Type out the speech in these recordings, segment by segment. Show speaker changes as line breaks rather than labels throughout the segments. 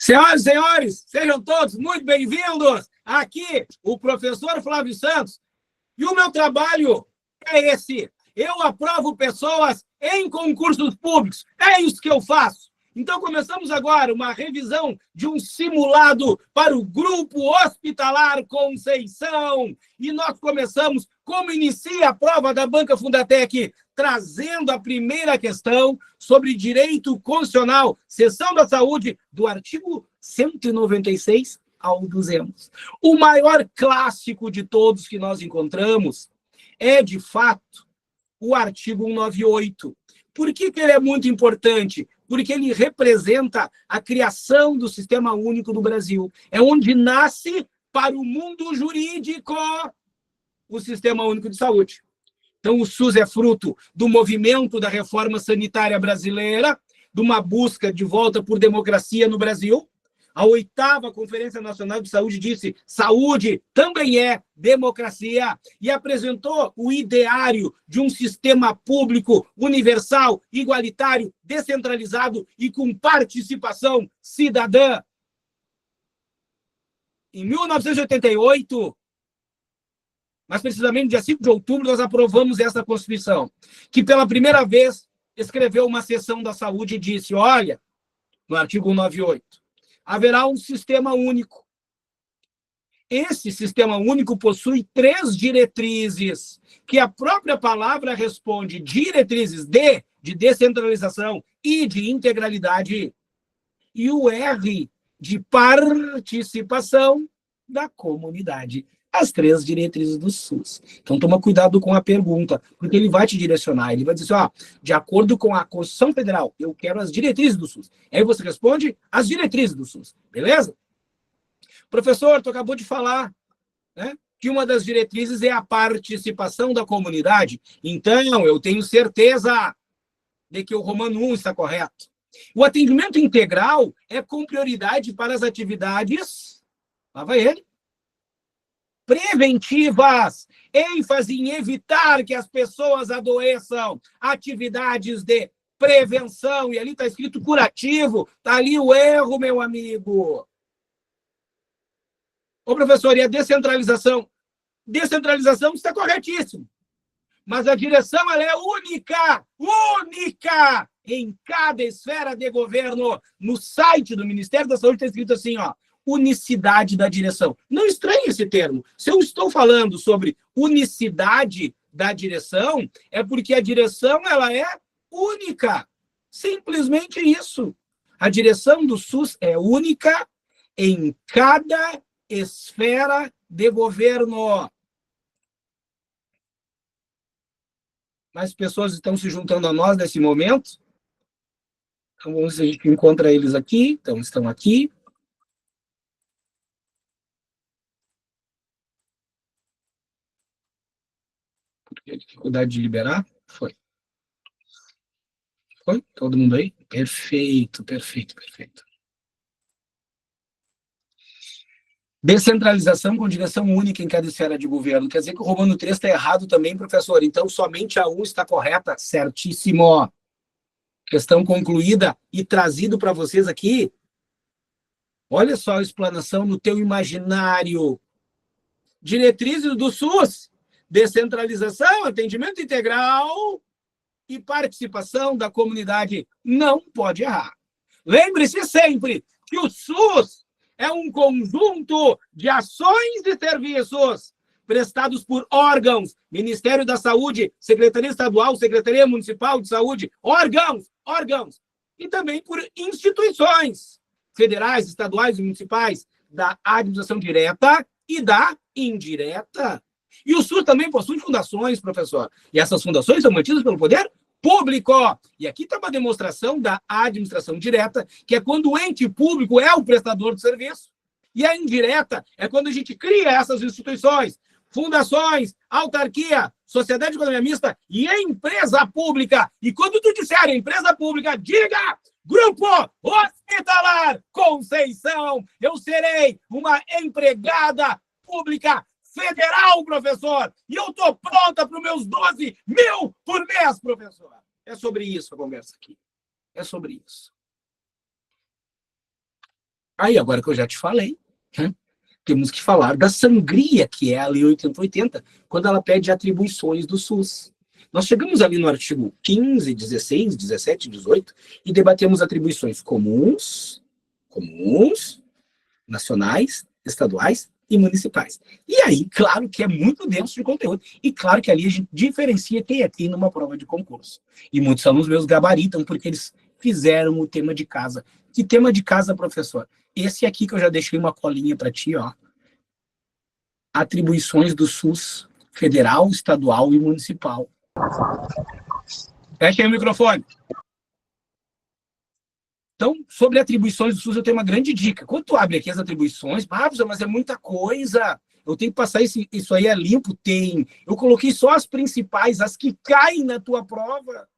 Senhoras e senhores, sejam todos muito bem-vindos. Aqui, o professor Flávio Santos. E o meu trabalho é esse. Eu aprovo pessoas em concursos públicos. É isso que eu faço. Então, começamos agora uma revisão de um simulado para o Grupo Hospitalar Conceição. E nós começamos como inicia a prova da Banca Fundatec, trazendo a primeira questão sobre direito constitucional, seção da saúde, do artigo 196 ao 200. O maior clássico de todos que nós encontramos é, de fato, o artigo 198. Por que ele é muito importante? Porque ele representa a criação do Sistema Único do Brasil. É onde nasce para o mundo jurídico o Sistema Único de Saúde. Então, o SUS é fruto do movimento da reforma sanitária brasileira, de uma busca de volta por democracia no Brasil. A 8ª Conferência Nacional de Saúde disse: saúde também é democracia, e apresentou o ideário de um sistema público universal, igualitário, descentralizado e com participação cidadã. Em 1988, mas precisamente dia 5 de outubro, nós aprovamos essa Constituição, que pela primeira vez escreveu uma seção da saúde e disse: olha, no artigo 198, haverá um sistema único. Esse sistema único possui 3 diretrizes, que a própria palavra responde: diretrizes de descentralização e de integralidade, e o R de participação da comunidade. As 3 diretrizes do SUS. Então, toma cuidado com a pergunta, porque ele vai te direcionar. Ele vai dizer assim, de acordo com a Constituição Federal, eu quero as diretrizes do SUS. Aí você responde as diretrizes do SUS. Beleza? Professor, tu acabou de falar, né, que uma das diretrizes é a participação da comunidade. Então, eu tenho certeza de que o Romano 1 está correto. O atendimento integral é com prioridade para as atividades... Lá vai ele. Preventivas, ênfase em evitar que as pessoas adoeçam, atividades de prevenção, e ali está escrito curativo, está ali o erro, meu amigo. Ô, professor, e a descentralização? Descentralização está corretíssimo, mas a direção ela é única em cada esfera de governo. No site do Ministério da Saúde está escrito assim, unicidade da direção. Não estranhe esse termo. Se eu estou falando sobre unicidade da direção, é porque a direção ela é única. Simplesmente isso. A direção do SUS é única em cada esfera de governo. Mais pessoas estão se juntando a nós nesse momento. Então, vamos ver se a gente encontra eles aqui. Então, estão aqui. Dificuldade de liberar? Foi. Foi? Todo mundo aí? Perfeito. Descentralização com direção única em cada esfera de governo. Quer dizer que o Romano 3 está errado também, professor. Então, somente a 1 está correta. Certíssimo. Questão concluída e trazido para vocês aqui. Olha só a explanação no teu imaginário. Diretrizes do SUS. Descentralização, atendimento integral e participação da comunidade. Não pode errar. Lembre-se sempre que o SUS é um conjunto de ações e serviços prestados por órgãos, Ministério da Saúde, Secretaria Estadual, Secretaria Municipal de Saúde, órgãos, e também por instituições federais, estaduais e municipais da administração direta e da indireta. E o SUS também possui fundações, professor. E essas fundações são mantidas pelo poder público. E aqui está uma demonstração da administração direta, que é quando o ente público é o prestador de serviço. E a indireta é quando a gente cria essas instituições, fundações, autarquia, sociedade de economia mista e empresa pública. E quando tu disser empresa pública, diga Grupo Hospitalar Conceição. Eu serei uma empregada pública federal, professor, e eu estou pronta para os meus 12 mil por mês, professor. É sobre isso a conversa aqui. É sobre isso. Aí, agora que eu já te falei, né, temos que falar da sangria, que é a Lei 8080, quando ela pede atribuições do SUS. Nós chegamos ali no artigo 15, 16, 17, 18 e debatemos atribuições comuns, nacionais, estaduais e municipais. E aí, claro que é muito denso de conteúdo. E claro que ali a gente diferencia quem é quem numa prova de concurso. E muitos alunos meus gabaritam porque eles fizeram o tema de casa. Que tema de casa, professor? Esse aqui que eu já deixei uma colinha para ti, ó. Atribuições do SUS federal, estadual e municipal. Fecha aí o microfone. Então, sobre atribuições do SUS, eu tenho uma grande dica. Quando tu abre aqui as atribuições, mas é muita coisa. Eu tenho que passar isso aí a limpo? Tem. Eu coloquei só as principais, as que caem na tua prova.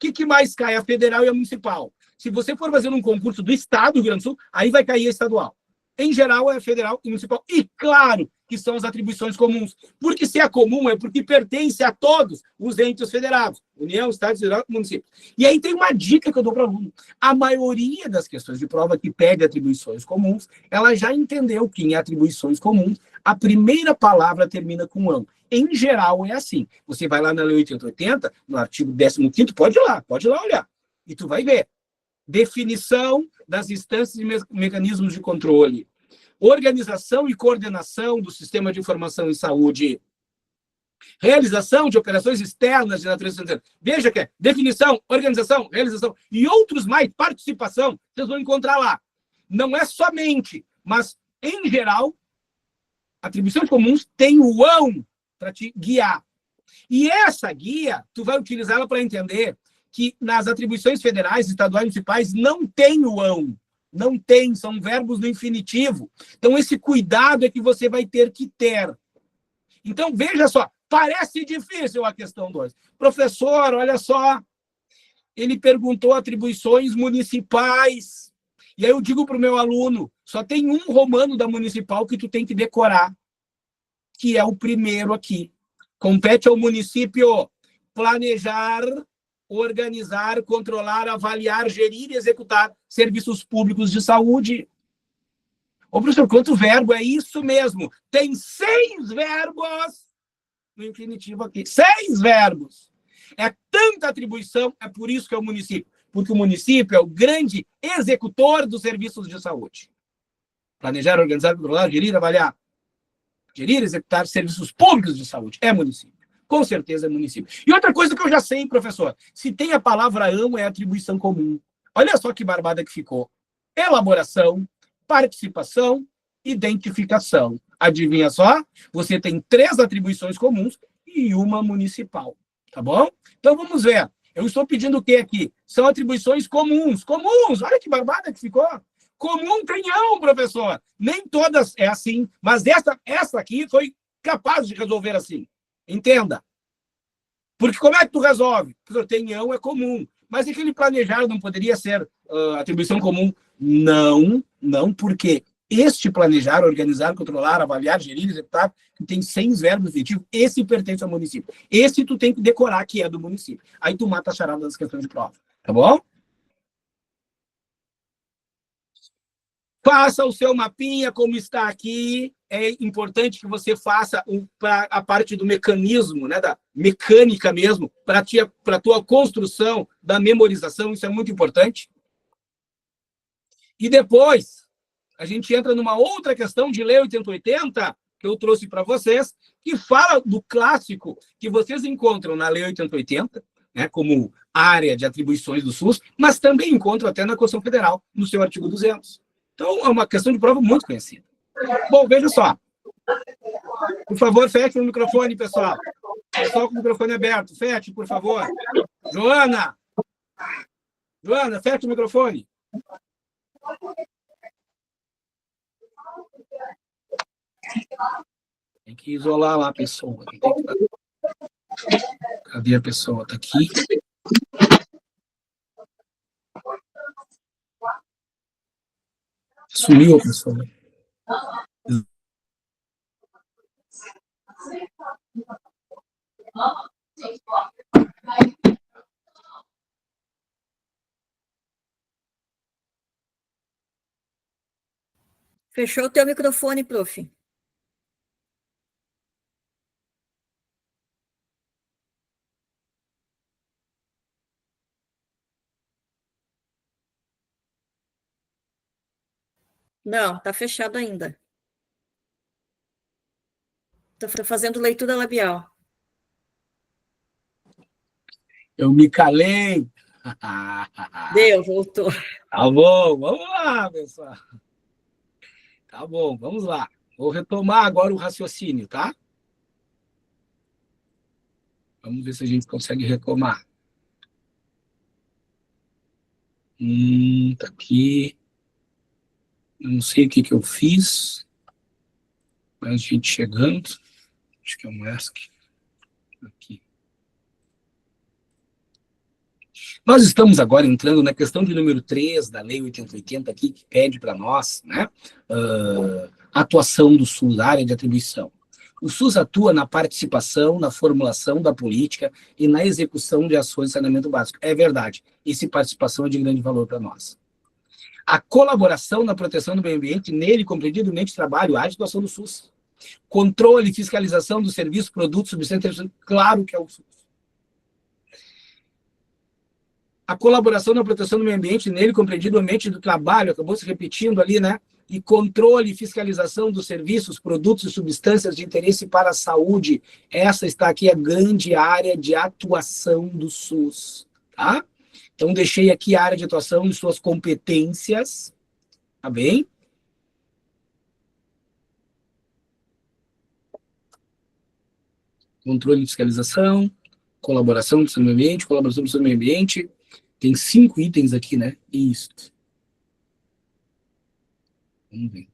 O que mais cai? A federal e a municipal. Se você for fazer um concurso do Estado do Rio Grande do Sul, aí vai cair a estadual. Em geral, é federal e municipal. E claro que são as atribuições comuns. Porque se é comum, é porque pertence a todos os entes federados. União, Estado, Federal e município. E aí tem uma dica que eu dou para o aluno. A maioria das questões de prova que pede atribuições comuns, ela já entendeu que em atribuições comuns, a primeira palavra termina com ão. Em geral, é assim. Você vai lá na Lei 880, no artigo 15º, pode ir lá olhar. E tu vai ver. Definição das instâncias e mecanismos de controle. Organização e coordenação do sistema de informação em saúde. Realização de operações externas de natureza sanitária. Veja que é definição, organização, realização e outros mais, participação, vocês vão encontrar lá. Não é somente, mas, em geral, atribuições comuns tem o ão para te guiar. E essa guia, tu vai utilizá-la para entender que nas atribuições federais, estaduais e municipais não tem o ão. Não tem, são verbos no infinitivo. Então, esse cuidado é que você vai ter que ter. Então, veja só, parece difícil a questão 2. Professor, olha só, ele perguntou atribuições municipais. E aí eu digo para o meu aluno, só tem um romano da municipal que tu tem que decorar, que é o primeiro aqui. Compete ao município planejar, organizar, controlar, avaliar, gerir e executar serviços públicos de saúde. Ô, professor, quanto verbo? É isso mesmo. Tem 6 verbos no infinitivo aqui. 6 verbos. É tanta atribuição, é por isso que é o município. Porque o município é o grande executor dos serviços de saúde. Planejar, organizar, controlar, gerir, avaliar. Gerir e executar serviços públicos de saúde. É município. Com certeza é município. E outra coisa que eu já sei, professor, se tem a palavra ão, é atribuição comum. Olha só que barbada que ficou. Elaboração, participação, identificação. Adivinha só? Você tem 3 atribuições comuns e uma municipal. Tá bom? Então vamos ver. Eu estou pedindo o que aqui? São atribuições comuns. Comuns! Olha que barbada que ficou. Comum tem ão, professor. Nem todas é assim, mas essa aqui foi capaz de resolver assim. Entenda. Porque como é que tu resolve? Tem ão, é comum. Mas aquele planejar não poderia ser atribuição comum? Não, porque este planejar, organizar, controlar, avaliar, gerir, executar, que tem 6 verbos efetivos, esse pertence ao município. Esse tu tem que decorar que é do município. Aí tu mata a charada das questões de prova. Tá bom? Faça o seu mapinha, como está aqui. É importante que você faça a parte do mecanismo, né, da mecânica mesmo, para a tua construção da memorização. Isso é muito importante. E depois, a gente entra numa outra questão de Lei 8080, que eu trouxe para vocês, que fala do clássico que vocês encontram na Lei 8080, né, como área de atribuições do SUS, mas também encontram até na Constituição Federal, no seu artigo 200. Então, é uma questão de prova muito conhecida. Bom, veja só. Por favor, feche o microfone, pessoal. Pessoal com o microfone aberto. Feche, por favor. Joana! Joana, feche o microfone. Tem que isolar lá a pessoa. Cadê a pessoa? Está aqui. Sumiu a pessoa.
Fechou o teu microfone, prof. Não, tá fechado ainda. Tô fazendo leitura labial.
Eu me calei.
Deu, voltou.
Tá bom, vamos lá, pessoal. Tá bom, vamos lá. Vou retomar agora o raciocínio, tá? Vamos ver se a gente consegue retomar. Tá aqui. Não sei o que eu fiz. Mas a gente chegando. Acho que é um ESC. Aqui. Nós estamos agora entrando na questão de número 3 da Lei 8080 aqui, que pede para nós, né, atuação do SUS, área de atribuição. O SUS atua na participação, na formulação da política e na execução de ações de saneamento básico. É verdade, essa participação é de grande valor para nós. A colaboração na proteção do meio ambiente, nele compreendido o meio de trabalho, a atuação do SUS. Controle e fiscalização dos serviços, produtos, substâncias, claro que é o SUS. A colaboração na proteção do meio ambiente, nele compreendido o ambiente do trabalho, acabou se repetindo ali, né? E controle e fiscalização dos serviços, produtos e substâncias de interesse para a saúde. Essa está aqui a grande área de atuação do SUS, tá? Então, deixei aqui a área de atuação de suas competências, tá bem? Controle e fiscalização, colaboração do meio ambiente, colaboração do meio ambiente. Tem 5 itens aqui, né? Isso. Vamos ver.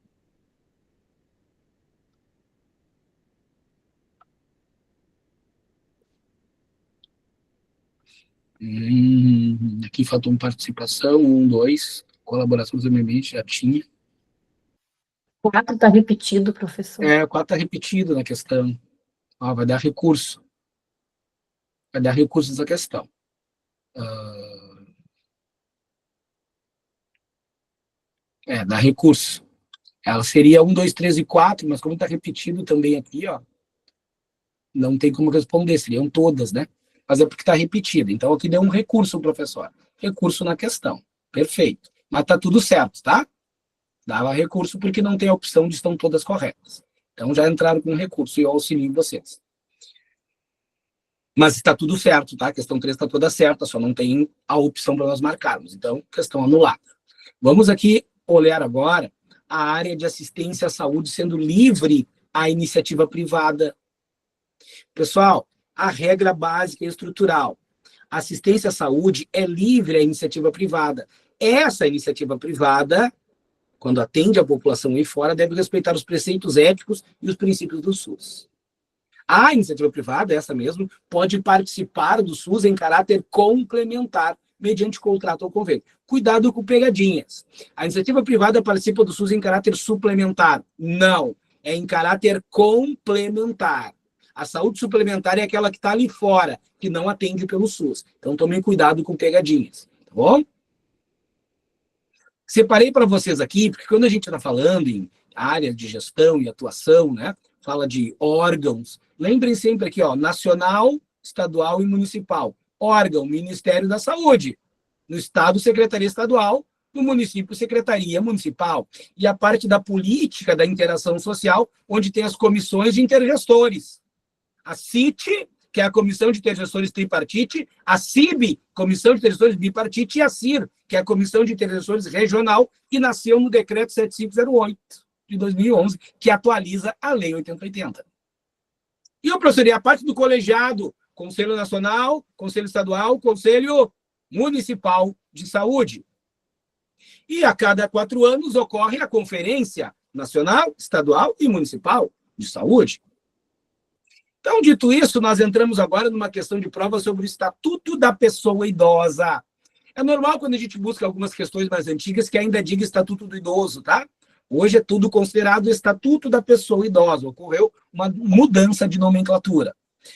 Aqui faltou uma participação, 1, 2, colaboração do meio ambiente, já tinha.
4 está repetido, professor.
4 está repetido na questão. Vai dar recurso. Vai dar recurso nessa questão. Dá recurso. Ela seria 1, 2, 3 e 4, mas como está repetido também aqui, ó, não tem como responder, seriam todas, né? Mas é porque está repetido. Então, aqui deu um recurso, professor. Recurso na questão. Perfeito. Mas está tudo certo, tá? Dava recurso porque não tem a opção de estão todas corretas. Então, já entraram com recurso e eu auxilio vocês. Mas está tudo certo, tá? A questão 3 está toda certa, só não tem a opção para nós marcarmos. Então, questão anulada. Vamos aqui olhar agora a área de assistência à saúde sendo livre à iniciativa privada. Pessoal, a regra básica e estrutural. Assistência à saúde é livre à iniciativa privada. Essa iniciativa privada, quando atende a população aí fora, deve respeitar os preceitos éticos e os princípios do SUS. A iniciativa privada, essa mesmo, pode participar do SUS em caráter complementar, mediante contrato ou convênio. Cuidado com pegadinhas. A iniciativa privada participa do SUS em caráter suplementar. Não, é em caráter complementar. A saúde suplementar é aquela que está ali fora, que não atende pelo SUS. Então, tomem cuidado com pegadinhas, tá bom? Separei para vocês aqui, porque quando a gente está falando em área de gestão e atuação, né, fala de órgãos, lembrem sempre aqui, ó, nacional, estadual e municipal. Órgão, Ministério da Saúde. No estado, Secretaria Estadual. No município, Secretaria Municipal. E a parte da política da interação social, onde tem as comissões de intergestores. A CIT, que é a Comissão de Intergestores Tripartite, a CIB, Comissão de Intergestores Bipartite, e a CIR, que é a Comissão de Intergestores Regional, que nasceu no Decreto 7508 de 2011, que atualiza a Lei 8080. E o professor, e a parte do colegiado, Conselho Nacional, Conselho Estadual, Conselho Municipal de Saúde. E a cada 4 anos ocorre a Conferência Nacional, Estadual e Municipal de Saúde. Então, dito isso, nós entramos agora numa questão de prova sobre o Estatuto da Pessoa Idosa. É normal quando a gente busca algumas questões mais antigas que ainda diga Estatuto do Idoso, tá? Hoje é tudo considerado Estatuto da Pessoa Idosa. Ocorreu uma mudança de nomenclatura.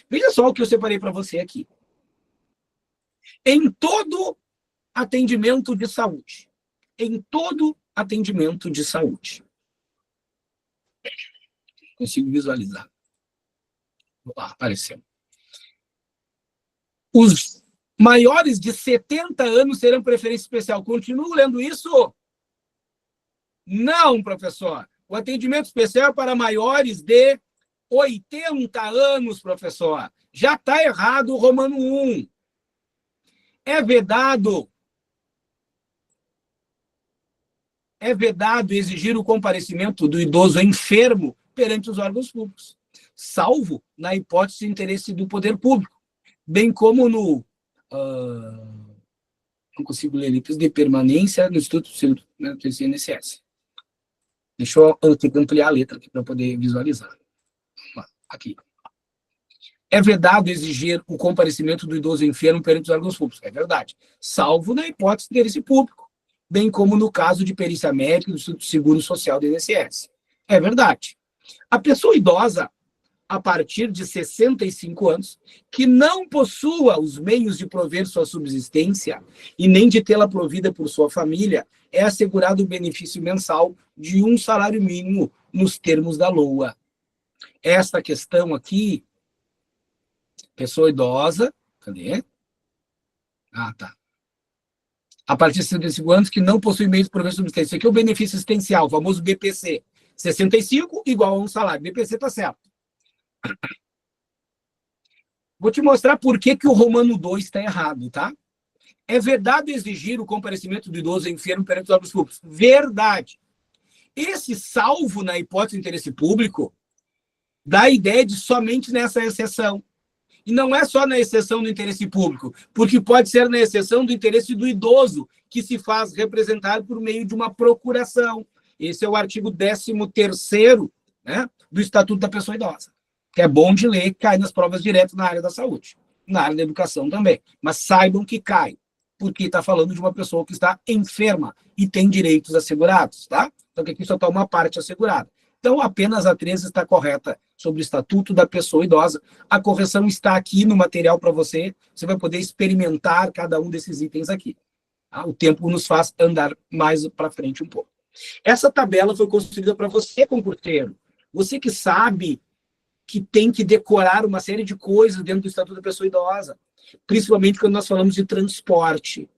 Veja só o que eu separei para você aqui. Em todo atendimento de saúde, Consigo visualizar. Apareceu. Os maiores de 70 anos terão preferência especial. Continuo lendo isso? Não, professor. O atendimento especial é para maiores de 80 anos, professor. Já está errado o Romano 1. É vedado exigir o comparecimento do idoso enfermo perante os órgãos públicos, salvo na hipótese de interesse do poder público, bem como no... não consigo ler ali, de permanência no Instituto do INSS. Deixa eu ampliar a letra aqui para poder visualizar. Aqui. É vedado exigir o comparecimento do idoso enfermo perante os órgãos públicos. É verdade. Salvo na hipótese de interesse público, bem como no caso de perícia médica do Instituto Seguro Social do INSS. É verdade. A pessoa idosa, a partir de 65 anos, que não possua os meios de prover sua subsistência e nem de tê-la provida por sua família, é assegurado o benefício mensal de um salário mínimo nos termos da LOA. Esta questão aqui, pessoa idosa, cadê? Tá. A partir de 65 anos que não possui meios de prover subsistência. Isso aqui é o benefício assistencial, o famoso BPC. 65 igual a um salário. BPC está certo. Vou te mostrar por que o Romano 2 está errado, tá? É verdade exigir o comparecimento do idoso enfermo perante os órgãos públicos. Verdade. Esse salvo na hipótese de interesse público dá a ideia de somente nessa exceção. E não é só na exceção do interesse público, porque pode ser na exceção do interesse do idoso, que se faz representar por meio de uma procuração. Esse é o artigo 13º, né, do Estatuto da Pessoa Idosa, que é bom de ler, cai nas provas direto na área da saúde, na área da educação também. Mas saibam que cai, porque está falando de uma pessoa que está enferma e tem direitos assegurados, tá? Então, aqui só está uma parte assegurada. Então, apenas a 13 está correta sobre o Estatuto da Pessoa Idosa. A correção está aqui no material para você. Você vai poder experimentar cada um desses itens aqui. Tá? O tempo nos faz andar mais para frente um pouco. Essa tabela foi construída para você, concurseiro. Você que sabe que tem que decorar uma série de coisas dentro do Estatuto da Pessoa Idosa, principalmente quando nós falamos de transporte.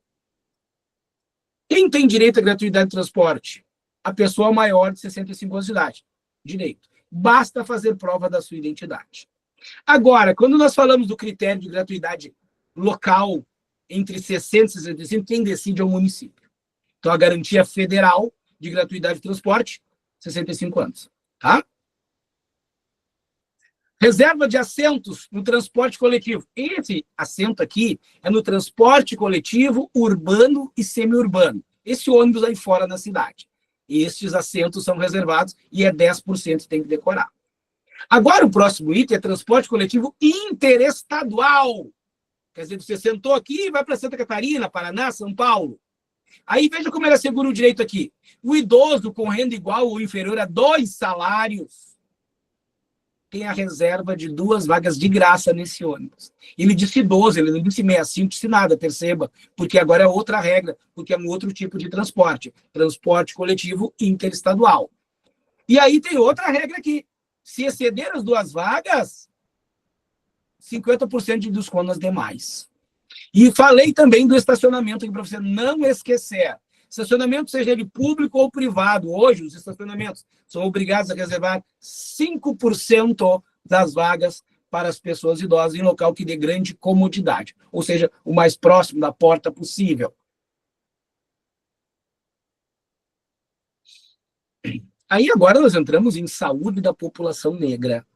Quem tem direito à gratuidade de transporte? A pessoa maior de 65 anos de idade. Direito. Basta fazer prova da sua identidade. Agora, quando nós falamos do critério de gratuidade local entre 60 e 65, quem decide é o município. Então, a garantia federal de gratuidade de transporte, 65 anos. Tá? Reserva de assentos no transporte coletivo. Esse assento aqui é no transporte coletivo urbano e semiurbano. Esse ônibus aí fora na cidade. Estes assentos são reservados e é 10% tem que decorar. Agora, o próximo item é transporte coletivo interestadual. Quer dizer, você sentou aqui e vai para Santa Catarina, Paraná, São Paulo. Aí veja como ele assegura o direito aqui. O idoso com renda igual ou inferior a 2 salários tem a reserva de 2 vagas de graça nesse ônibus. Ele disse idoso, ele não disse 65, disse nada, perceba, porque agora é outra regra, porque é um outro tipo de transporte. Transporte coletivo interestadual. E aí tem outra regra aqui. Se exceder as 2 vagas, 50% de desconto nas demais. E falei também do estacionamento aqui para você não esquecer. Estacionamento, seja ele público ou privado, hoje os estacionamentos são obrigados a reservar 5% das vagas para as pessoas idosas em local que dê grande comodidade, ou seja, o mais próximo da porta possível. Aí agora nós entramos em saúde da população negra.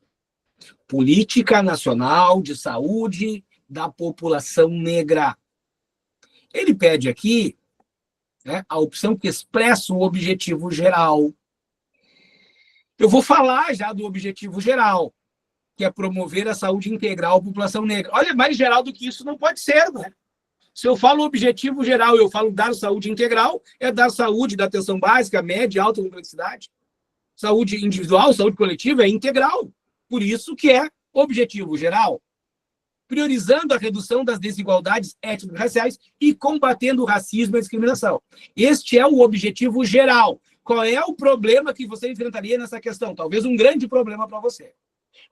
Política Nacional de Saúde da População Negra. Ele pede aqui, né, a opção que expressa o objetivo geral. Eu vou falar já do objetivo geral, que é promover a saúde integral à população negra. Olha, mais geral do que isso não pode ser, né? Se eu falo objetivo geral, eu falo dar saúde integral, é dar saúde da atenção básica, média e alta complexidade. Saúde individual, saúde coletiva é integral. Por isso que é objetivo geral. Priorizando a redução das desigualdades étnico-raciais e combatendo o racismo e a discriminação. Este é o objetivo geral. qual é o problema que você enfrentaria nessa questão? Talvez um grande problema para você.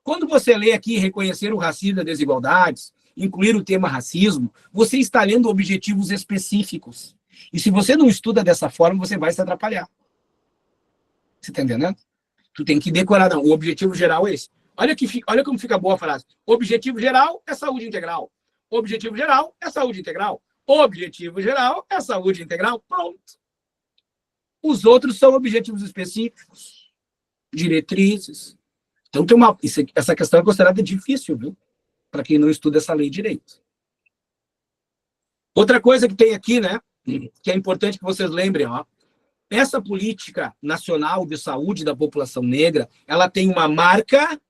Quando você lê aqui reconhecer o racismo e as desigualdades, incluir o tema racismo, você está lendo objetivos específicos. E se você não estuda dessa forma, você vai se atrapalhar. Você está entendendo? Tu tem que decorar, não. O objetivo geral é esse. Olha como fica boa a frase. Objetivo geral é saúde integral. Objetivo geral é saúde integral. Objetivo geral é saúde integral. Pronto. Os outros são objetivos específicos, diretrizes. Então, essa questão é considerada difícil, viu? Para quem não estuda essa lei direito. Outra coisa que tem aqui, né? Que é importante que vocês lembrem, ó. Essa política nacional de saúde da população negra, ela tem uma marca.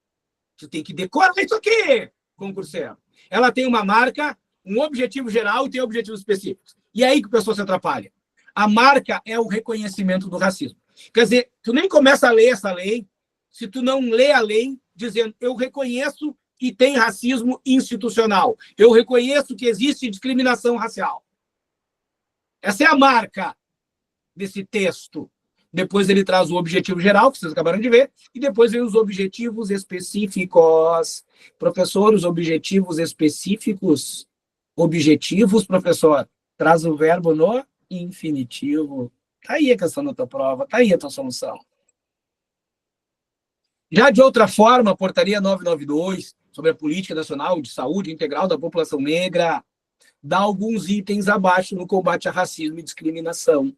Você tem que decorar isso aqui, concurseiro. Ela tem uma marca, um objetivo geral e tem objetivos específicos. E aí que o pessoal se atrapalha. A marca é o reconhecimento do racismo. Quer dizer, tu nem começa a ler essa lei se tu não lê a lei dizendo eu reconheço que tem racismo institucional. Eu reconheço que existe discriminação racial. Essa é a marca desse texto. Depois ele traz o objetivo geral, que vocês acabaram de ver, e depois vem os objetivos específicos. Professor, os objetivos específicos. Objetivos, professor, traz o verbo no infinitivo. Está aí a questão da tua prova, está aí a tua solução. Já de outra forma, a portaria 992, sobre a política nacional de saúde integral da população negra, dá alguns itens abaixo no combate a racismo e discriminação.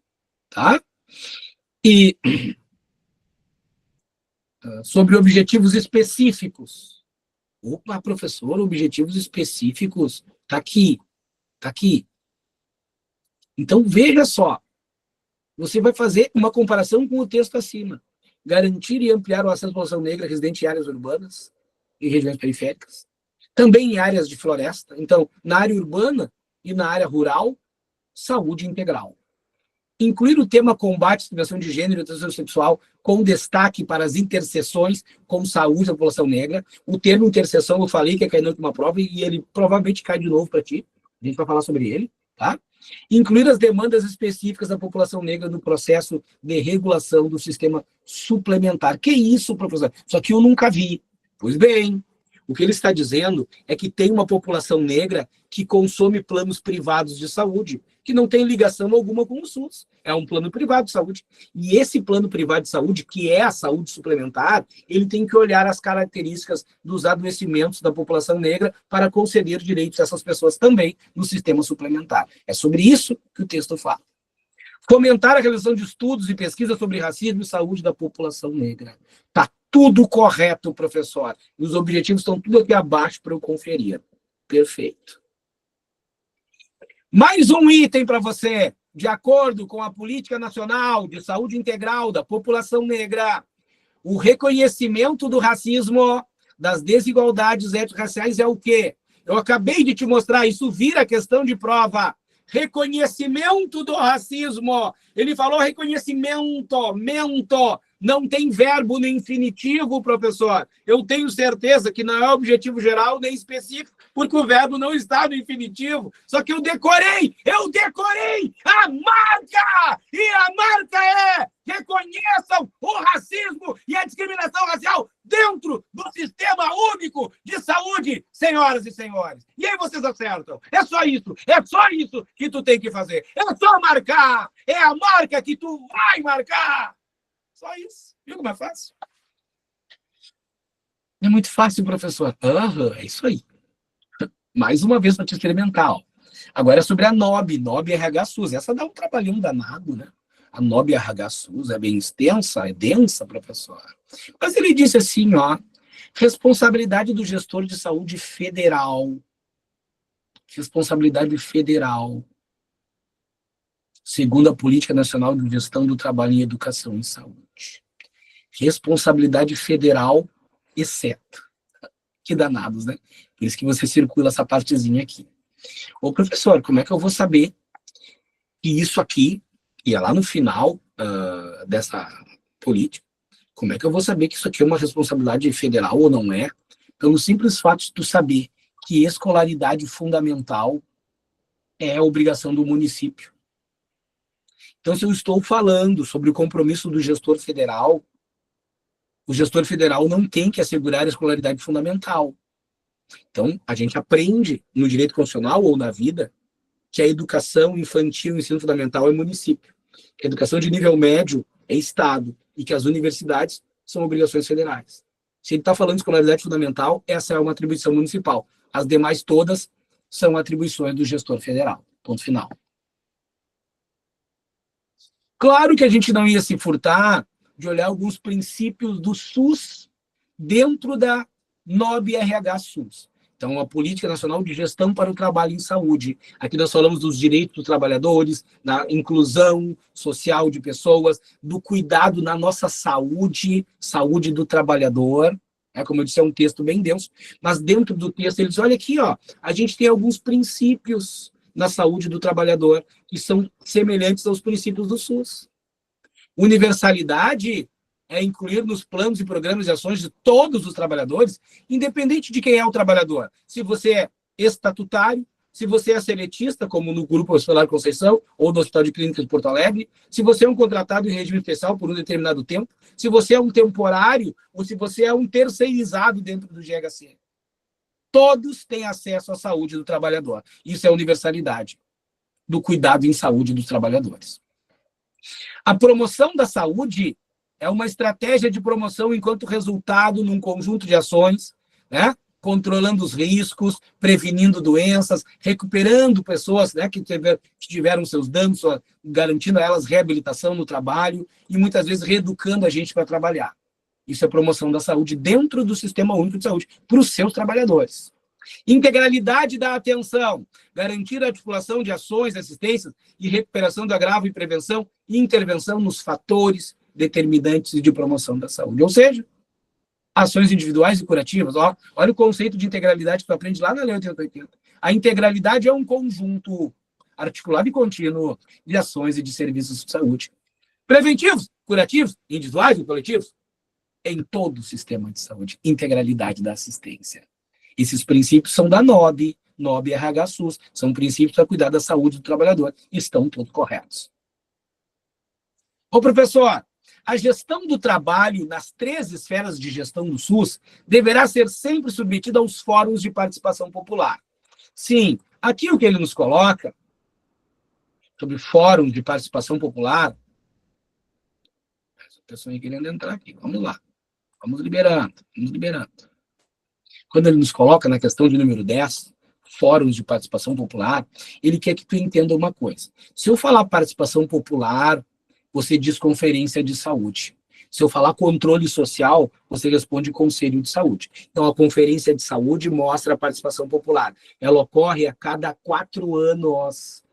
Tá? E sobre objetivos específicos. Opa, professor, objetivos específicos. Está aqui. Está aqui. Então, veja só. Você vai fazer uma comparação com o texto acima. Garantir e ampliar o acesso à população negra residente em áreas urbanas e regiões periféricas. Também em áreas de floresta. Então, na área urbana e na área rural, saúde integral. Incluir o tema combate à discriminação de gênero e orientação sexual com destaque para as interseções com saúde da população negra. O termo interseção eu falei que é cair na última prova e ele provavelmente cai de novo para ti. A gente vai falar sobre ele, tá? Incluir as demandas específicas da população negra no processo de regulação do sistema suplementar. Que isso, professor? Isso aqui eu nunca vi. Pois bem, o que ele está dizendo é que tem uma população negra que consome planos privados de saúde, que não tem ligação alguma com o SUS. É um plano privado de saúde. E esse plano privado de saúde, que é a saúde suplementar, ele tem que olhar as características dos adoecimentos da população negra para conceder direitos a essas pessoas também no sistema suplementar. É sobre isso que o texto fala. Fomentar a realização de estudos e pesquisas sobre racismo e saúde da população negra. Está tudo correto, professor. E os objetivos estão tudo aqui abaixo para eu conferir. Perfeito. Mais um item para você. De acordo com a Política Nacional de Saúde Integral da População Negra, o reconhecimento do racismo, das desigualdades étnico-raciais é o quê? Eu acabei de te mostrar, isso vira questão de prova. Reconhecimento do racismo. Ele falou reconhecimento, mento. Não tem verbo no infinitivo, professor. Eu tenho certeza que não é objetivo geral nem específico, porque o verbo não está no infinitivo. Só que eu decorei a marca! E a marca é: reconheçam o racismo e a discriminação racial dentro do sistema único de saúde, senhoras e senhores. E aí vocês acertam. É só isso que tu tem que fazer. É só marcar. É a marca que tu vai marcar. Só isso. Viu como é fácil? É muito fácil, professor. É isso aí. Mais uma vez para te experimentar. Ó. Agora é sobre a NOB, NOB RH SUS. Essa dá um trabalhão danado, né? A NOB RH SUS é bem extensa, é densa, professor. Mas ele disse assim, ó, responsabilidade do gestor de saúde federal. Responsabilidade federal. Segundo a Política Nacional de Gestão do Trabalho em Educação e Saúde. Responsabilidade federal, exceto. Que danados, né? Por isso que você circula essa partezinha aqui. Ô, professor, como é que eu vou saber que isso aqui, e é lá no final dessa política, como é que eu vou saber que isso aqui é uma responsabilidade federal ou não é? Pelo simples fato de tu saber que escolaridade fundamental é a obrigação do município. Então, se eu estou falando sobre o compromisso do gestor federal, o gestor federal não tem que assegurar a escolaridade fundamental. Então, a gente aprende no direito constitucional ou na vida que a educação infantil, o ensino fundamental é município, que a educação de nível médio é Estado e que as universidades são obrigações federais. Se ele está falando de escolaridade fundamental, essa é uma atribuição municipal. As demais todas são atribuições do gestor federal. Ponto final. Claro que a gente não ia se furtar de olhar alguns princípios do SUS dentro da NOB-RH SUS. Então, a Política Nacional de Gestão para o Trabalho em Saúde. Aqui nós falamos dos direitos dos trabalhadores, da inclusão social de pessoas, do cuidado na nossa saúde, saúde do trabalhador. Como eu disse, é um texto bem denso, mas dentro do texto eles, olha aqui, ó, a gente tem alguns princípios na saúde do trabalhador que são semelhantes aos princípios do SUS. Universalidade é incluir nos planos e programas de ações de todos os trabalhadores, independente de quem é o trabalhador. Se você é estatutário, se você é seletista, como no Grupo Hospitalar Conceição, ou no Hospital de Clínicas de Porto Alegre, se você é um contratado em regime especial por um determinado tempo, se você é um temporário, ou se você é um terceirizado dentro do GHC. Todos têm acesso à saúde do trabalhador. Isso é a universalidade do cuidado em saúde dos trabalhadores. A promoção da saúde é uma estratégia de promoção enquanto resultado num conjunto de ações, né? Controlando os riscos, prevenindo doenças, recuperando pessoas, né, que tiveram seus danos, garantindo a elas reabilitação no trabalho e muitas vezes reeducando a gente para trabalhar. Isso é promoção da saúde dentro do Sistema Único de Saúde, para os seus trabalhadores. Integralidade da atenção, garantir a articulação de ações, assistências e recuperação do agravo e prevenção e intervenção nos fatores determinantes de promoção da saúde. Ou seja, ações individuais e curativas. Olha o conceito de integralidade que tu aprende lá na Lei 8080. A integralidade é um conjunto articulado e contínuo de ações e de serviços de saúde. Preventivos, curativos, individuais e coletivos. Em todo o sistema de saúde. Integralidade da assistência. Esses princípios são da NOB, NOB-RH SUS. São princípios para cuidar da saúde do trabalhador. Estão todos corretos. Ô, professor, a gestão do trabalho nas 3 esferas de gestão do SUS deverá ser sempre submetida aos fóruns de participação popular. Sim, aqui o que ele nos coloca sobre fórum de participação popular, essa pessoa querendo entrar aqui, vamos lá, vamos liberando. Quando ele nos coloca na questão de número 10, fóruns de participação popular, ele quer que tu entenda uma coisa. Se eu falar participação popular, você diz conferência de saúde. Se eu falar controle social, você responde conselho de saúde. Então, a conferência de saúde mostra a participação popular. Ela ocorre a cada 4 anos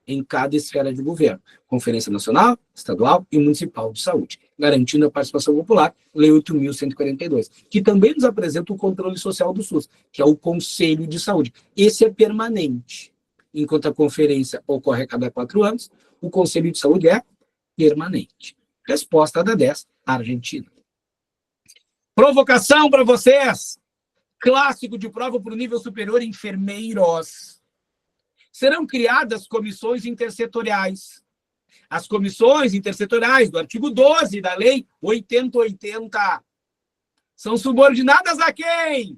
em cada esfera de governo. Conferência Nacional, Estadual e Municipal de Saúde, garantindo a participação popular, Lei 8.142, que também nos apresenta o controle social do SUS, que é o Conselho de Saúde. Esse é permanente. Enquanto a conferência ocorre a cada 4 anos, o Conselho de Saúde é permanente. Resposta da 10, Argentina. Provocação para vocês. Clássico de prova para o nível superior, enfermeiros. Serão criadas comissões intersetoriais. As comissões intersetoriais do artigo 12 da Lei 8080 são subordinadas a quem?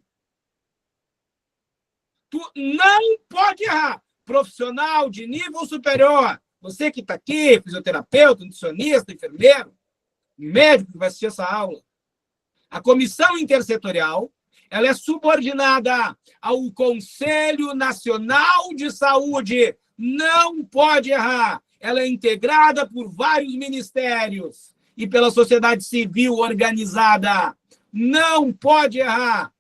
Tu não pode errar. Profissional de nível superior. Você que está aqui, fisioterapeuta, nutricionista, enfermeiro, médico que vai assistir essa aula. A comissão intersetorial, ela é subordinada ao Conselho Nacional de Saúde. Não pode errar. Ela é integrada por vários ministérios e pela sociedade civil organizada. Não pode errar.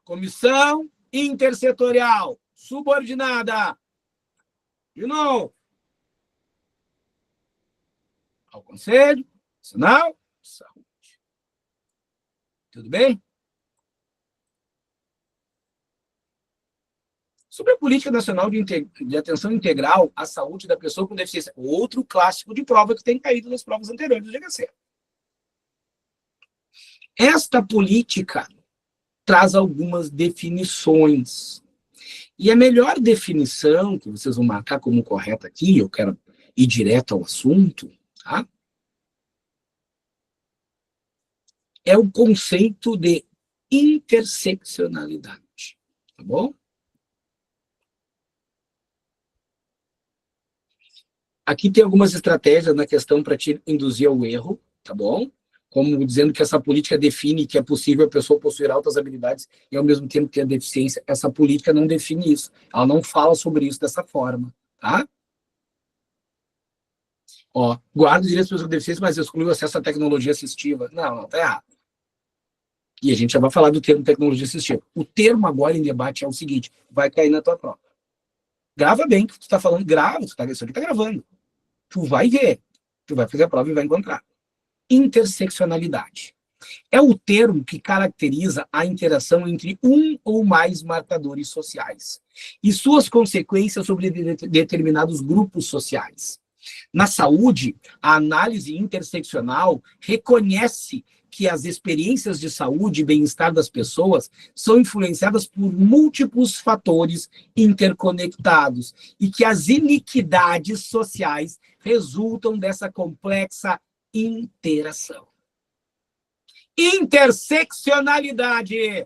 Comissão intersetorial, subordinada. De novo. Ao Conselho Nacional de Saúde. Tudo bem? Sobre a Política Nacional de Atenção Integral à Saúde da Pessoa com Deficiência. Outro clássico de prova que tem caído nas provas anteriores do GHC. Esta política traz algumas definições. E a melhor definição, que vocês vão marcar como correta aqui, eu quero ir direto ao assunto, tá? É o conceito de interseccionalidade, tá bom? Aqui tem algumas estratégias na questão para te induzir ao erro, tá bom? Como dizendo que essa política define que é possível a pessoa possuir altas habilidades e ao mesmo tempo ter deficiência. Essa política não define isso. Ela não fala sobre isso dessa forma, tá? Ó, guarda os direitos das pessoas com deficiência, mas exclui o acesso à tecnologia assistiva. Não, tá errado. E a gente já vai falar do termo tecnologia assistiva. O termo agora em debate é o seguinte, vai cair na tua prova. Grava bem o que tu tá falando, grava, isso aqui tá gravando. Tu vai ver, tu vai fazer a prova e vai encontrar. Interseccionalidade. É o termo que caracteriza a interação entre um ou mais marcadores sociais e suas consequências sobre determinados grupos sociais. Na saúde, a análise interseccional reconhece que as experiências de saúde e bem-estar das pessoas são influenciadas por múltiplos fatores interconectados e que as iniquidades sociais resultam dessa complexa interação. Interseccionalidade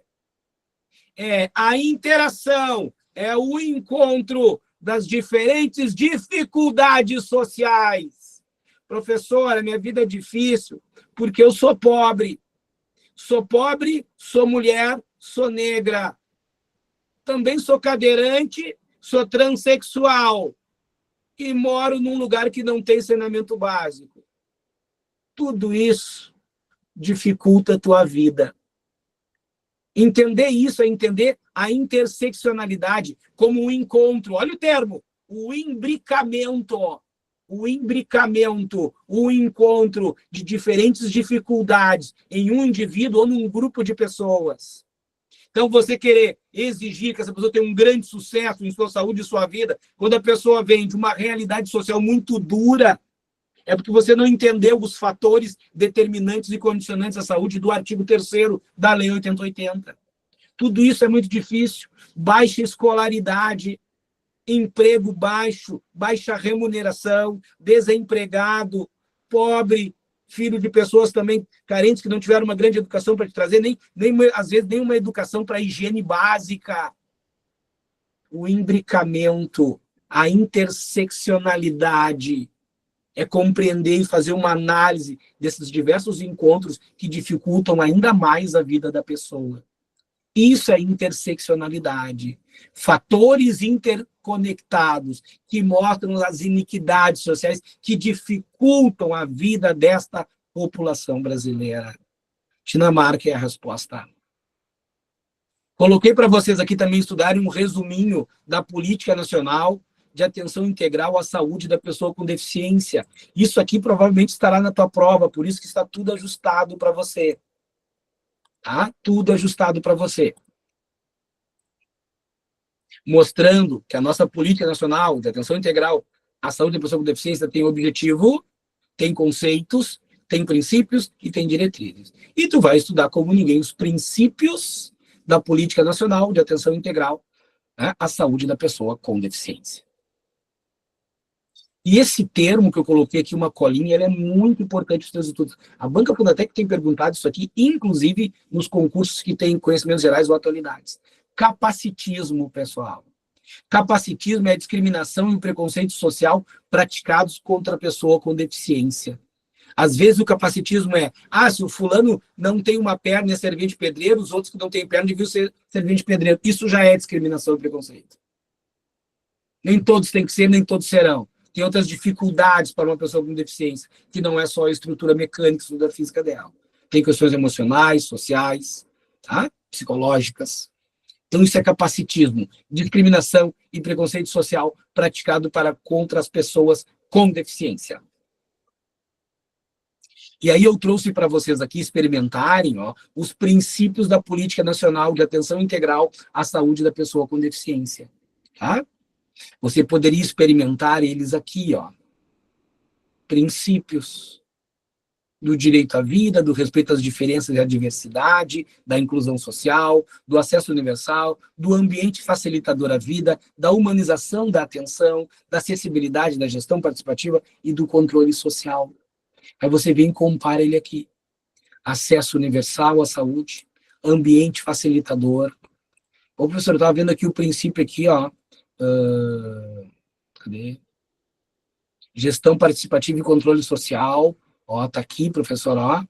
é a interação, é o encontro das diferentes dificuldades sociais. Professora, minha vida é difícil porque eu sou pobre. Sou pobre, sou mulher, sou negra. Também sou cadeirante, sou transexual e moro num lugar que não tem saneamento básico. Tudo isso dificulta a tua vida. Entender isso é entender a interseccionalidade como um encontro. Olha o termo, o imbricamento. O imbricamento, o encontro de diferentes dificuldades em um indivíduo ou num grupo de pessoas. Então, você querer exigir que essa pessoa tenha um grande sucesso em sua saúde e sua vida, quando a pessoa vem de uma realidade social muito dura, é porque você não entendeu os fatores determinantes e condicionantes à saúde do artigo 3º da Lei 8080. Tudo isso é muito difícil. Baixa escolaridade, emprego baixo, baixa remuneração, desempregado, pobre, filho de pessoas também carentes que não tiveram uma grande educação para te trazer, às vezes nem uma educação para higiene básica. O imbricamento, a interseccionalidade é compreender e fazer uma análise desses diversos encontros que dificultam ainda mais a vida da pessoa. Isso é interseccionalidade. Fatores interconectados que mostram as iniquidades sociais que dificultam a vida desta população brasileira. Dinamarca é a resposta. Coloquei para vocês aqui também estudarem um resuminho da Política Nacional de Atenção Integral à Saúde da Pessoa com Deficiência. Isso aqui provavelmente estará na tua prova, por isso que está tudo ajustado para você. Tá? Tudo ajustado para você. Mostrando que a nossa Política Nacional de Atenção Integral à Saúde da Pessoa com Deficiência tem objetivo, tem conceitos, tem princípios e tem diretrizes. E tu vai estudar como ninguém os princípios da Política Nacional de Atenção Integral, né, à Saúde da Pessoa com Deficiência. E esse termo que eu coloquei aqui, uma colinha, ele é muito importante para os teus estudos. A Banca Fundatec tem perguntado isso aqui, inclusive nos concursos que têm conhecimentos gerais ou atualidades. Capacitismo, pessoal. Capacitismo é a discriminação e o preconceito social praticados contra a pessoa com deficiência. Às vezes o capacitismo é, se o fulano não tem uma perna e é servente pedreiro, os outros que não têm perna deviam ser servente pedreiro. Isso já é discriminação e preconceito. Nem todos têm que ser, nem todos serão. Tem outras dificuldades para uma pessoa com deficiência, que não é só a estrutura mecânica, a estrutura física dela. Tem questões emocionais, sociais, tá? Psicológicas. Então isso é capacitismo, discriminação e preconceito social praticado contra as pessoas com deficiência. E aí eu trouxe para vocês aqui experimentarem os princípios da Política Nacional de Atenção Integral à Saúde da Pessoa com Deficiência. Tá? Você poderia experimentar eles aqui, Princípios. do direito à vida, do respeito às diferenças e à diversidade, da inclusão social, do acesso universal, do ambiente facilitador à vida, da humanização da atenção, da acessibilidade, da gestão participativa e do controle social. Aí você vem e compara ele aqui. Acesso universal à saúde, ambiente facilitador. Ô, professor, eu estava vendo aqui o princípio aqui, ó. Cadê? Gestão participativa e controle social. Ó, tá aqui, professor, ó.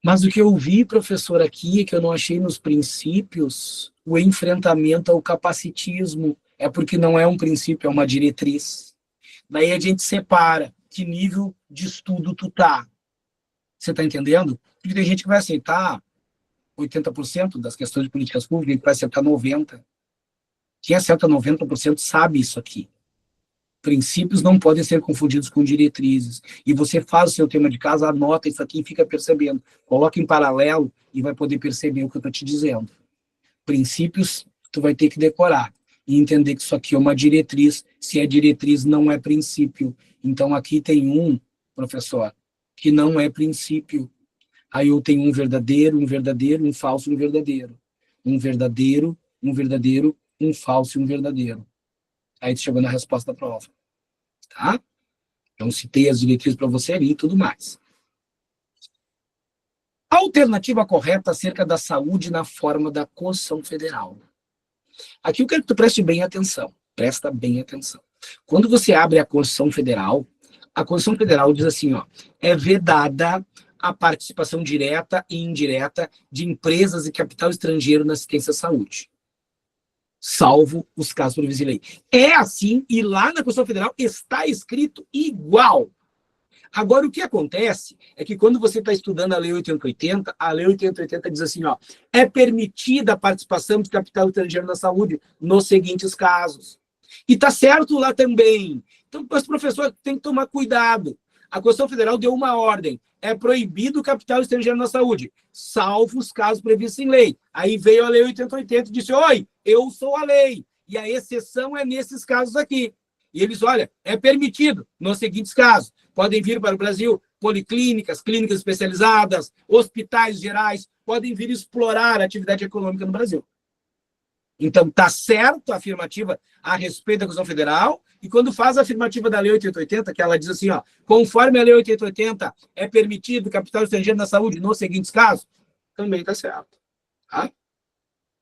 Mas o que eu vi, professor, aqui, é que eu não achei nos princípios o enfrentamento ao capacitismo. É porque não é um princípio, é uma diretriz. Daí a gente separa que nível de estudo tu tá. Você tá entendendo? Porque tem gente que vai aceitar 80% das questões de políticas públicas, e vai acertar 90%. Quem acerta 90% sabe isso aqui. Princípios não podem ser confundidos com diretrizes. E você faz o seu tema de casa, anota isso aqui e fica percebendo. Coloca em paralelo e vai poder perceber o que eu estou te dizendo. Princípios, tu vai ter que decorar. E entender que isso aqui é uma diretriz. Se é diretriz, não é princípio. Então, aqui tem um, professor, que não é princípio. Aí eu tenho um verdadeiro, um falso, um verdadeiro. Um verdadeiro, um falso e um verdadeiro. Aí tu chegou na resposta da prova. Tá? Então, citei as diretrizes para você ali e tudo mais. A alternativa correta acerca da saúde na forma da Constituição Federal. Aqui eu quero que tu preste bem atenção. Presta bem atenção. Quando você abre a Constituição Federal, a Constituição Federal diz assim, ó, é vedada a participação direta e indireta de empresas e capital estrangeiro na assistência à saúde, salvo os casos previstos em lei. É assim, e lá na Constituição Federal está escrito igual. Agora, o que acontece é que quando você está estudando a Lei 8080, a Lei 8080 diz assim, ó, é permitida a participação de capital estrangeiro na saúde nos seguintes casos. E está certo lá também. Então, os professores têm que tomar cuidado. A Constituição Federal deu uma ordem. É proibido o capital estrangeiro na saúde, salvo os casos previstos em lei. Aí veio a Lei 8080 e disse, oi, eu sou a lei. E a exceção é nesses casos aqui. E eles, olha, é permitido nos seguintes casos. Podem vir para o Brasil policlínicas, clínicas especializadas, hospitais gerais, podem vir explorar a atividade econômica no Brasil. Então, está certo a afirmativa a respeito da Constituição Federal, e quando faz a afirmativa da Lei 8080, que ela diz assim, ó, conforme a Lei 8080 é permitido capital estrangeiro na saúde nos seguintes casos, também está certo. Tá?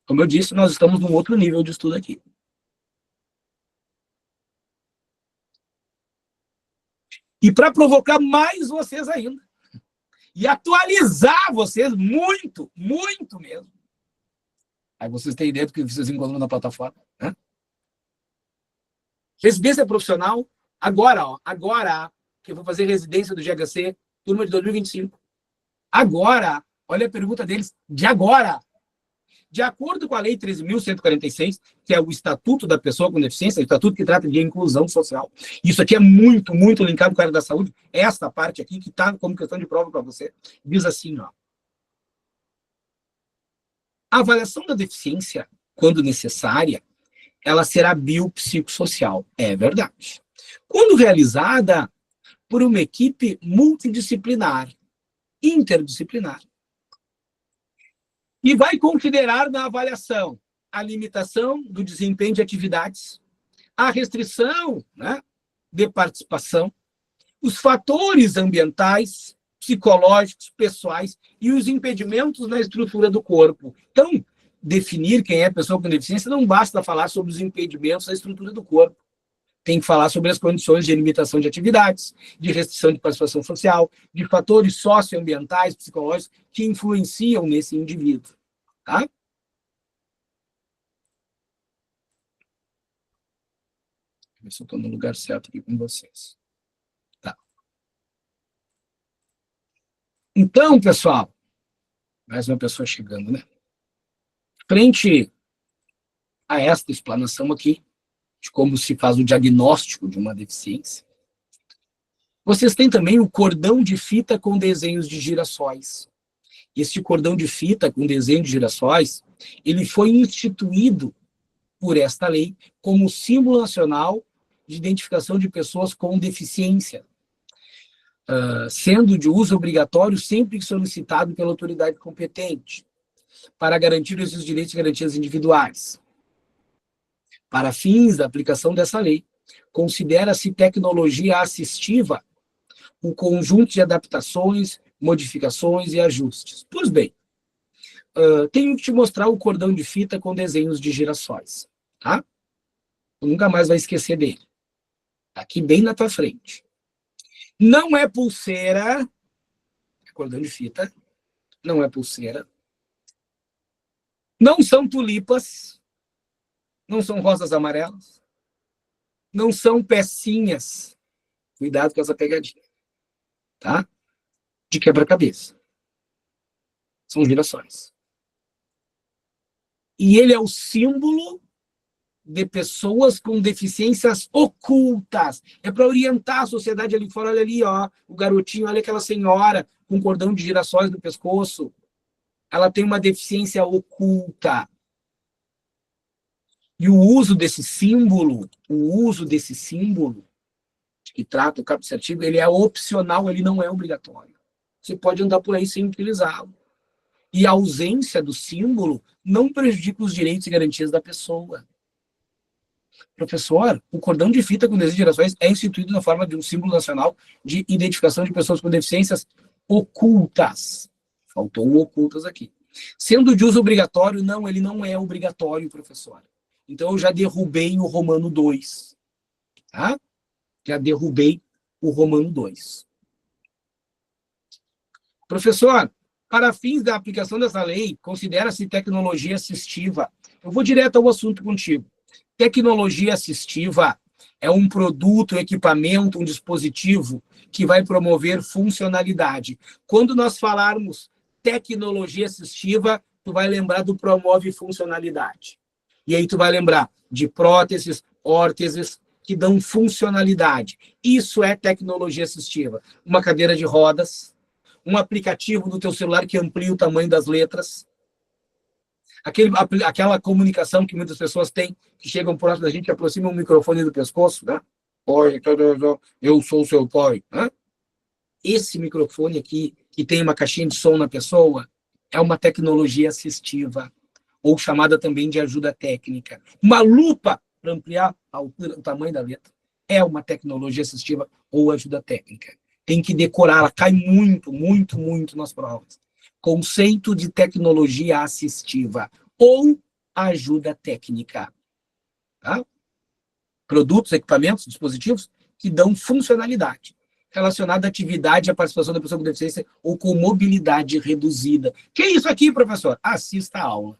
Como eu disse, nós estamos num outro nível de estudo aqui. E para provocar mais vocês ainda, e atualizar vocês muito, muito mesmo. Aí vocês têm ideia do que vocês encontram na plataforma. Né? Residência profissional, agora, ó, agora que eu vou fazer residência do GHC, turma de 2025. Agora, olha a pergunta deles, de agora. De acordo com a Lei 13.146, que é o Estatuto da Pessoa com Deficiência, o Estatuto que trata de inclusão social. Isso aqui é muito, muito linkado com a área da saúde. Essa parte aqui, que está como questão de prova para você, diz assim, ó. A avaliação da deficiência, quando necessária, ela será biopsicossocial. É verdade. Quando realizada por uma equipe multidisciplinar, interdisciplinar, e vai considerar na avaliação a limitação do desempenho de atividades, a restrição, né, de participação, os fatores ambientais, psicológicos, pessoais e os impedimentos na estrutura do corpo. Então, definir quem é pessoa com deficiência não basta falar sobre os impedimentos na estrutura do corpo. Tem que falar sobre as condições de limitação de atividades, de restrição de participação social, de fatores socioambientais, psicológicos que influenciam nesse indivíduo. Tá? Deixa eu ver se eu estou no lugar certo aqui com vocês. Tá. Então, pessoal, mais uma pessoa chegando, né? Frente a esta explanação aqui, de como se faz o diagnóstico de uma deficiência, vocês têm também o cordão de fita com desenhos de girassóis. Este cordão de fita com desenho de girassóis, ele foi instituído por esta lei como símbolo nacional de identificação de pessoas com deficiência. sendo de uso obrigatório sempre que solicitado pela autoridade competente, para garantir os seus direitos e garantias individuais. Para fins da aplicação dessa lei, considera-se tecnologia assistiva o conjunto de adaptações, modificações e ajustes. Pois bem, tenho que te mostrar o cordão de fita com desenhos de girassóis, tá? Tu nunca mais vai esquecer dele. Aqui bem na tua frente. Não é pulseira, é cordão de fita, não é pulseira. Não são tulipas, não são rosas amarelas, não são pecinhas. Cuidado com essa pegadinha, tá? De quebra-cabeça. São girassóis. E ele é o símbolo de pessoas com deficiências ocultas. É para orientar a sociedade ali fora. Olha ali, ó, o garotinho, olha aquela senhora com cordão de girassóis no pescoço. Ela tem uma deficiência oculta. E o uso desse símbolo, que trata o caput certigo, ele é opcional, ele não é obrigatório. Você pode andar por aí sem utilizá-lo. E a ausência do símbolo não prejudica os direitos e garantias da pessoa. Professor, o cordão de fita com desenho de girassóis é instituído na forma de um símbolo nacional de identificação de pessoas com deficiências ocultas. Faltou um ocultas aqui. Sendo de uso obrigatório, não, ele não é obrigatório, professor. Então, eu já derrubei o Romano 2. Tá? Já derrubei o Romano 2. Professor, para fins da aplicação dessa lei, considera-se tecnologia assistiva. Eu vou direto ao assunto contigo. Tecnologia assistiva é um produto, um equipamento, um dispositivo que vai promover funcionalidade. Quando nós falarmos tecnologia assistiva, tu vai lembrar do promove funcionalidade. E aí tu vai lembrar de próteses, órteses, que dão funcionalidade. Isso é tecnologia assistiva. Uma cadeira de rodas, um aplicativo do teu celular que amplia o tamanho das letras, aquela comunicação que muitas pessoas têm, que chegam próximo da gente, aproximam o microfone do pescoço, né? Oi, eu sou o seu pai. Né? Esse microfone aqui, que tem uma caixinha de som na pessoa, é uma tecnologia assistiva, ou chamada também de ajuda técnica. Uma lupa para ampliar a altura, o tamanho da letra, é uma tecnologia assistiva ou ajuda técnica. Tem que decorar, ela cai muito, muito, muito nas provas. Conceito de tecnologia assistiva ou ajuda técnica. Tá? Produtos, equipamentos, dispositivos que dão funcionalidade relacionada à atividade e à participação da pessoa com deficiência ou com mobilidade reduzida. Que é isso aqui, professor? Assista a aula.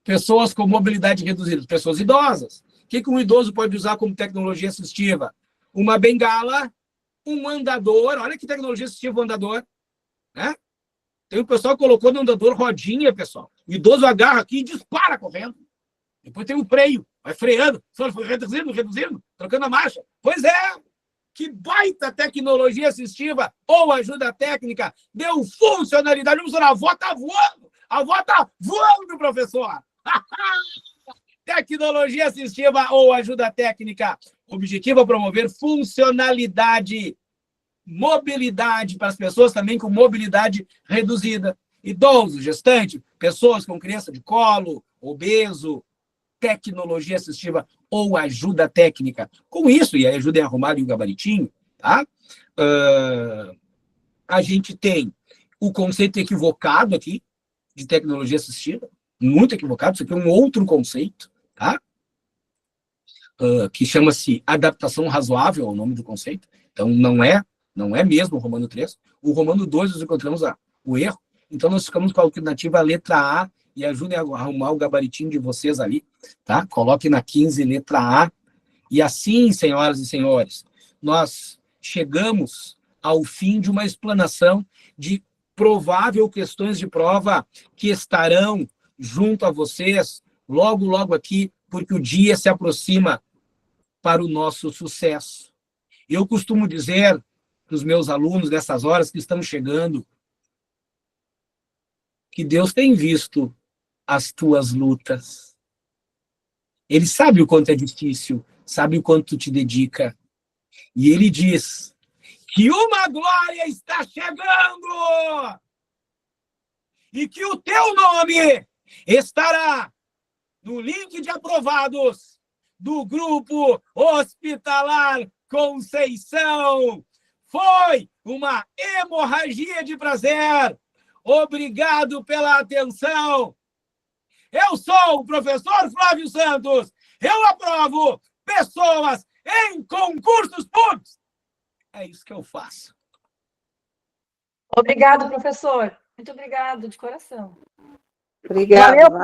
Pessoas com mobilidade reduzida, pessoas idosas. O que um idoso pode usar como tecnologia assistiva? Uma bengala, um andador. Olha que tecnologia assistiva o andador. Né? Tem o pessoal que colocou no andador rodinha, pessoal. O idoso agarra aqui e dispara correndo. Depois tem o freio, vai freando, só foi reduzindo, trocando a marcha. Pois é, que baita tecnologia assistiva ou ajuda técnica deu funcionalidade. A avó tá voando, professor. Tecnologia assistiva ou ajuda técnica. Objetivo é promover funcionalidade, mobilidade para as pessoas também com mobilidade reduzida. Idoso, gestante, pessoas com criança de colo, obeso, tecnologia assistiva ou ajuda técnica. Com isso, e aí ajudem a arrumar o gabaritinho, tá? A gente tem o conceito equivocado aqui de tecnologia assistiva, muito equivocado, isso aqui é um outro conceito, tá? Que chama-se adaptação razoável, é o nome do conceito. Então, não é mesmo o Romano 3. O Romano 2, nós encontramos o erro. Então, nós ficamos com a alternativa letra A e ajudem a arrumar o gabaritinho de vocês ali, tá? Coloquem na 15, letra A. E assim, senhoras e senhores, nós chegamos ao fim de uma explanação de provável questões de prova que estarão junto a vocês logo, logo aqui, porque o dia se aproxima para o nosso sucesso. Eu costumo dizer para os meus alunos nessas horas que estão chegando que Deus tem visto as tuas lutas. Ele sabe o quanto é difícil, sabe o quanto tu te dedica. E ele diz que uma glória está chegando e que o teu nome estará no link de aprovados do Grupo Hospitalar Conceição. Foi uma hemorragia de prazer. Obrigado pela atenção. Eu sou o professor Flávio Santos. Eu aprovo pessoas em concursos públicos. É isso que eu faço.
Obrigado, professor. Muito obrigado, de coração.
Obrigada.
Valeu.